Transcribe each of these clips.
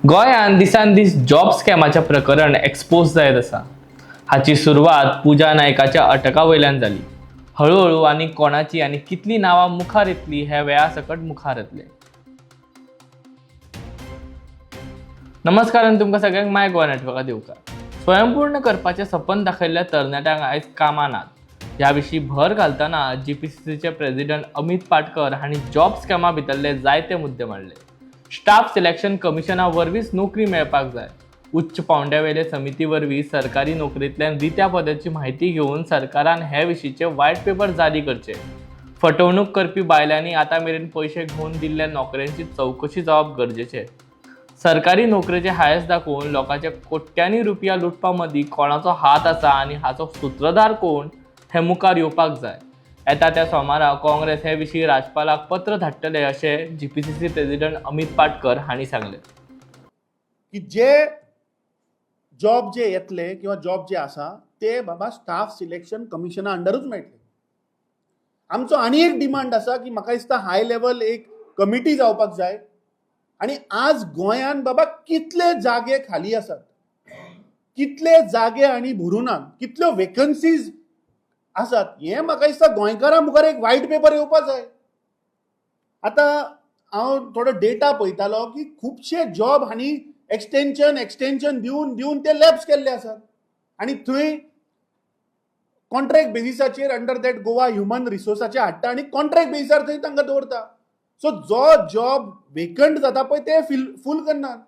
गोंयांत दिसान दीस जॉब स्कॅमाचें प्रकरण एक्सपोज जायत आसा. हाची सुरवात पुजा नायकाच्या अटका वयल्यान जाली. हळूहळू आनी कोणाची आनी कितली नांवां मुखार येतली हे वेळा सकट मुखार येतले. नमस्कार आनी तुमकां सगळ्यांक माय गोवा नेटवर्कात येवकार. स्वयंपूर्ण करपाचें सपन दाखयल्ल्या तरणाट्यांक आयज कामां नात. ह्या विशीं भर घालतना जीपीसीसीचे प्रेसिडेंट अमित पाटकर हांणी जॉब स्कॅमा भितरले जायते मुद्दे मांडले. स्टाफ सिलेक्शन कमिशना वरवींच नोकरी मेळपाक जाय. उच्च पांवड्यावेले समिती वरवीं सरकारी नोकरेंतल्यान रित्या पदाची म्हायती घेवन सरकारान हे विशींचे व्हायट पेपर जारी करचे. फटवणूक करपी बायलांनी आतां मेरेन पयशे घेवन दिल्ल्या नोकऱ्यांची चवकशी जावप गरजेचें. सरकारी नोकरेचे हायस दाखोवन लोकांचे कोट्यांनी रुपया लुटपा मदीं कोणाचो हात आसा आनी हाचो सूत्रधार कोण हे मुखार येवपाक जाय. येता त्या सोमारा काँग्रेस हे विशीं राज्यपालाक पत्र धाडटले अशें जीपीसीसी प्रेसिडेंट अमित पाटकर हांणी सांगलें. की जे जॉब जे येतले किंवा जॉब जे आसा ते बाबा स्टाफ सिलेक्शन कमिशना अंडरूच मेळटले. आमचो आनी एक डिमांड आसा की म्हाका दिसता हाय लेवल एक कमिटी जावपाक जाय. आणि आज गोंयान बाबा कितले जागे खाली आसात, कितले जागे आनी भरुनात, कितल्यो वेकन्सीज आसात हे म्हाका दिसता गोंयकारां मुखार एक व्हायट पेपर येवपाक जाय. आतां हांव थोडो डेटा पळयतालो की खुबशे जॉब हांणी एक्सटेंशन दिवन ते लॅप्स केल्ले आसात आनी थंय कॉन्ट्रॅक्ट बेसिसाचेर अंडर दॅट गोवा ह्युमन रिसोर्साचेर हाडटा आनी कॉन्ट्रॅक्ट बेसिसार थंय तांकां दवरता. सो जो जॉब वेकंट जाता पळय ते फूल करनात.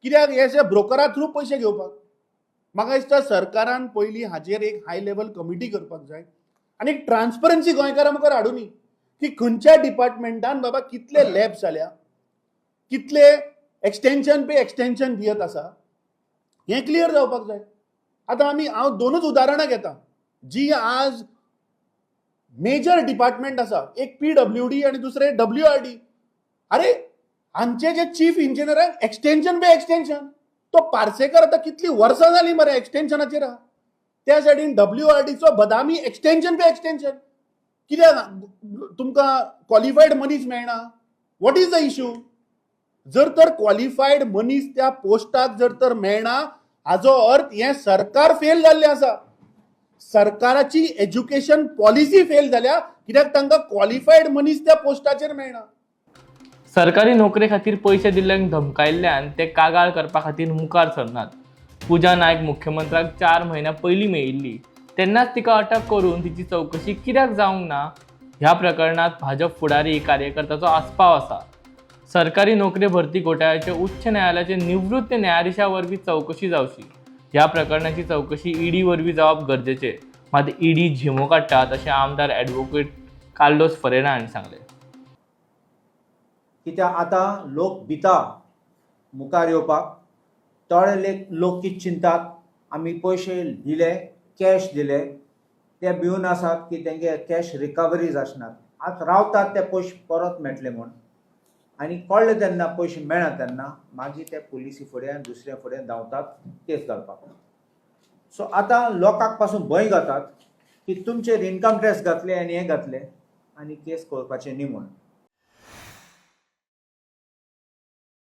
कित्याक हे ब्रोकरा थ्रू पयशे घेवपाक. म्हाका दिसता सरकारान पयलीं हाचेर एक हाय लेवल कमिटी करपाक जाय आनी एक ट्रान्सपरन्सी गोंयकारां मुखार हाडुनी की खंयच्या डिपार्टमेंटान बाबा कितले लॅब्स जाल्या, कितले एक्सटेंशन दियत आसा हें क्लियर जावपाक जाय. आतां हांव दोनूच उदाहरणां घेता जी आज मेजर डिपार्टमेंट आसा. एक PWD आनी दुसरे WRD. अरे हांचे जे चीफ इंजिनियर एक्सटेंशन तो पार्सेकर आतां कितली वर्सां जाली मरे एक्सटेंशनाचेर आहा. त्या सायडीन WRDचो बदामी एक्सटेंशन कित्याक तुमकां क्वॉलिफायड मनीस मेळना. What is the issue? जर तर क्वॉलिफायड मनीस त्या पोस्टाक जर तर मेळना हाचो अर्थ हें सरकार फेल जाल्लें आसा. सरकाराची एज्युकेशन पॉलिसी फेल जाल्या कित्याक तांकां क्वॉलिफायड मनीस त्या पोस्टाचेर मेळना. सरकारी नोकरे खातीर पयशे दिल्ल्यांक धमकायिल्ल्यान ते कागाळ करपा खातीर मुखार सरनात. पुजा नायक मुख्यमंत्र्याक 4 म्हयन्या पयलीं मेळिल्ली तेन्नाच तिका अटक करून तिची चवकशी कित्याक जावंक ना ह्या प्रकरणात भाजप फुडारी कार्यकर्त्याचो आस्पाव आसा. सरकारी नोकरी भरती घोटाळ्याचे उच्च न्यायालयाचे निवृत्त न्यायाधीशा वरवीं चवकशी जावची. ह्या प्रकरणाची चवकशी ईडी वरवीं जावप गरजेचें. मात ईडी झिमो काडटात अशें आमदार ॲडव्होकेट कार्लोस फरेरा हांणी सांगलें. कित्याक आतां लोक भिता मुखार येवपाक. थोडे लोक कितें चिंतात आमी पयशे दिले, कॅश दिले, ते भिवन आसात की तेंगे कॅश रिकवरी जाचनात. आज रावतात ते पयशे परत मेळटले म्हूण आनी कळ्ळे तेन्ना पयशे मेळना तेन्ना मागीर ते पुलिसी फुडें आनी दुसऱ्या फुडें धांवतात केस घालपाक. सो आतां लोकांक पासून भंय जातात की तुमचेर इन्कम टॅक्स घातले आनी हें घातले आनी केस करपाचें न्ही म्हूण.